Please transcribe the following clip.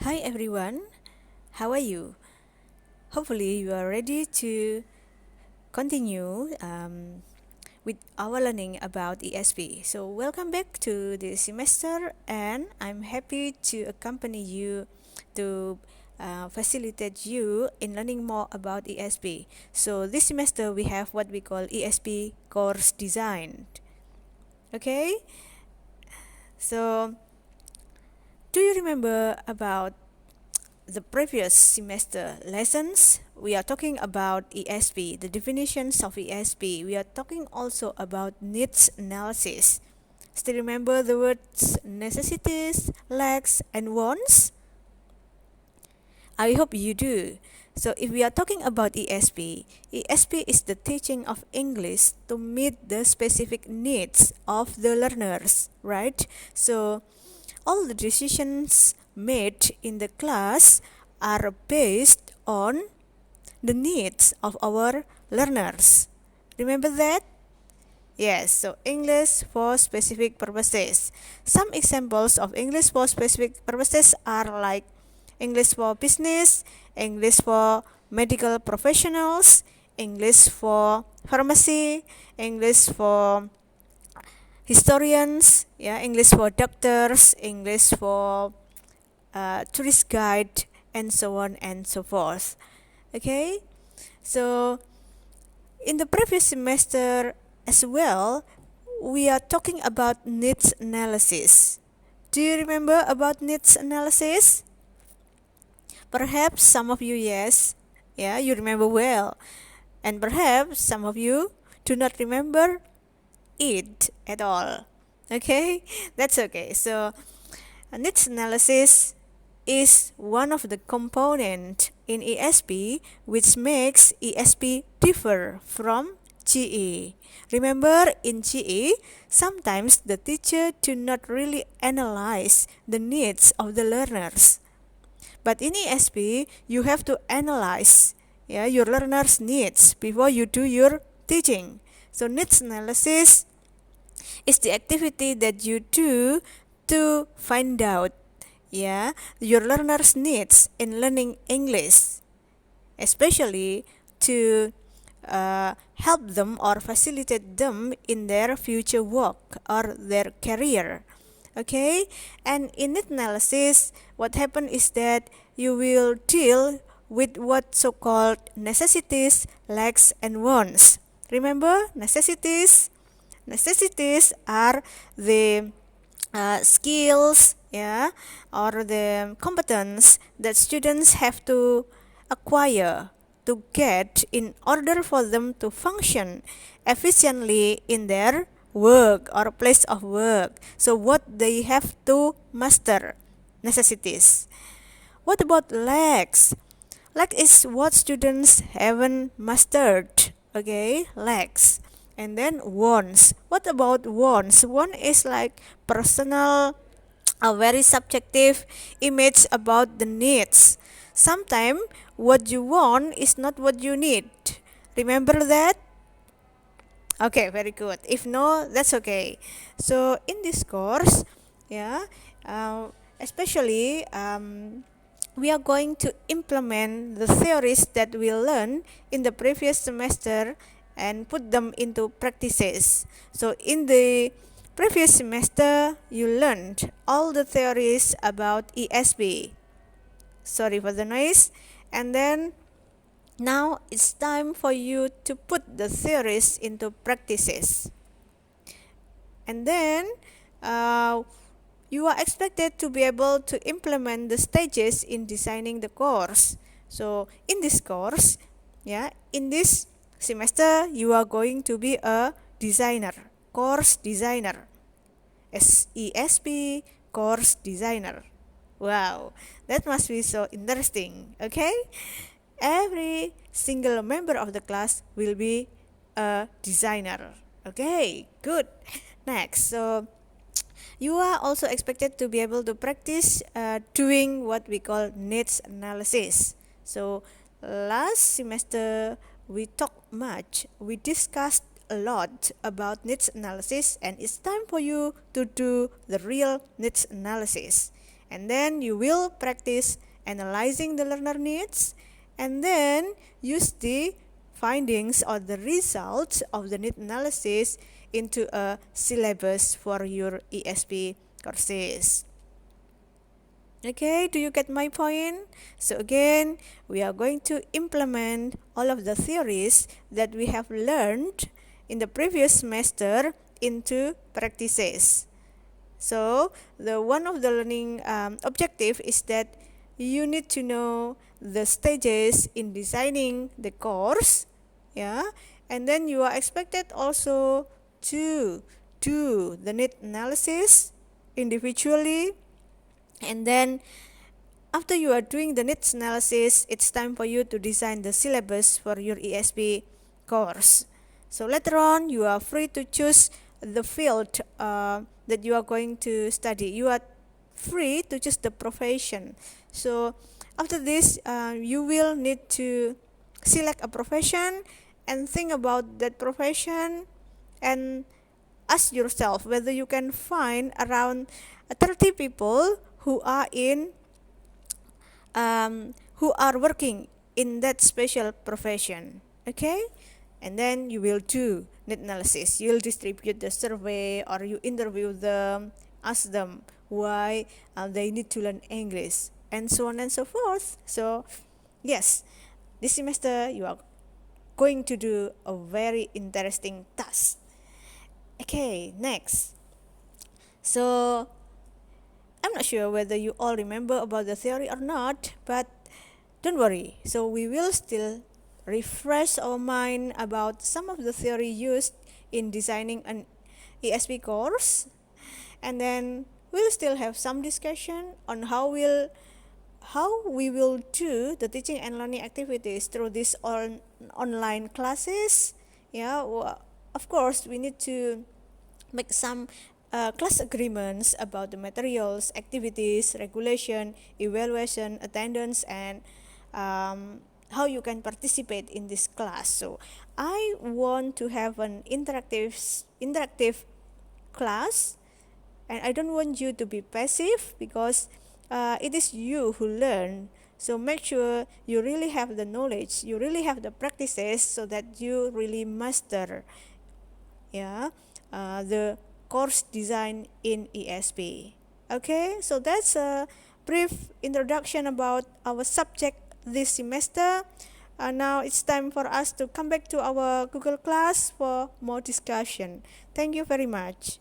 Hi everyone, how are you? Hopefully, you are ready to continue with our learning about ESP. So, welcome back to the semester, and I'm happy to accompany you to facilitate you in learning more about ESP. So, this semester we have what we call ESP course design. Okay, so do you remember about the previous semester lessons? We are talking about ESP, the definitions of ESP. We are talking also about needs analysis. Still remember the words necessities, lacks, and wants? I hope you do. So if we are talking about ESP is the teaching of English to meet the specific needs of the learners, right? So all the decisions made in the class are based on the needs of our learners. Remember that? Yes, so English for specific purposes. Some examples of English for specific purposes are like English for business, English for medical professionals, English for pharmacy, English for historians, English for doctors, English for tourist guide, and so on and so forth. Okay, so in the previous semester as well, we are talking about needs analysis. Do you remember about needs analysis? Perhaps some of you, yes, you remember well, and perhaps some of you do not remember it at all. Okay, that's okay. So, needs analysis is one of the component in ESP which makes ESP differ from GE. Remember, in GE, sometimes the teacher do not really analyze the needs of the learners. But in ESP, you have to analyze your learners' needs before you do your teaching. So needs analysis is the activity that you do to find out your learners' needs in learning English, especially to help them or facilitate them in their future work or their career. Okay, and in need analysis, what happens is that you will deal with what so-called necessities, lacks, and wants. Remember, necessities are the skills, or the competence that students have to acquire to get in order for them to function efficiently in their work or place of work. So what they have to master, necessities. What about lacks? Lack is what students haven't mastered. Okay, lacks. And then wants. What about wants? Want is like personal, a very subjective image about the needs. Sometimes what you want is not what you need. Remember that? Okay, very good. If no, that's okay. So in this course, especially we are going to implement the theories that we learned in the previous semester and put them into practices. So in the previous semester, you learned all the theories about ESP. Sorry for the noise. And then now it's time for you to put the theories into practices. And then you are expected to be able to implement the stages in designing the course. So in this course, in this semester, you are going to be a designer, course designer, ESP course designer. Wow, that must be so interesting. Okay, every single member of the class will be a designer. Okay, good. Next, so you are also expected to be able to practice doing what we call needs analysis. So last semester we discussed a lot about needs analysis, and it's time for you to do the real needs analysis. And then you will practice analyzing the learner needs, and then use the findings or the results of the need analysis into a syllabus for your ESP courses. Okay, do you get my point? So again, we are going to implement all of the theories that we have learned in the previous semester into practices. So the one of the learning objective is that you need to know the stages in designing the course, yeah, and then you are expected also to do the need analysis individually, and then after you are doing the needs analysis, it's time for you to design the syllabus for your ESP course. So later on, you are free to choose the field that you are going to study. You are free to choose the profession. So after this, you will need to select a profession and think about that profession, and ask yourself whether you can find around 30 people who are working in that special profession. Okay, and then you will do need analysis. You'll distribute the survey, or you interview them, ask them why they need to learn English, and so on and so forth. So yes, this semester you are going to do a very interesting task. Okay, next. So I'm not sure whether you all remember about the theory or not, but don't worry. So we will still refresh our mind about some of the theory used in designing an ESP course, and then we'll still have some discussion on how we will do the teaching and learning activities through these online classes. Yeah, of course we need to make some class agreements about the materials, activities, regulation, evaluation, attendance, and how you can participate in this class. So I want to have an interactive class, and I don't want you to be passive, because it is you who learn. So make sure you really have the knowledge, you really have the practices, so that you really master, yeah, the course design in ESP. Okay, so that's a brief introduction about our subject this semester. Now it's time for us to come back to our Google class for more discussion. Thank you very much.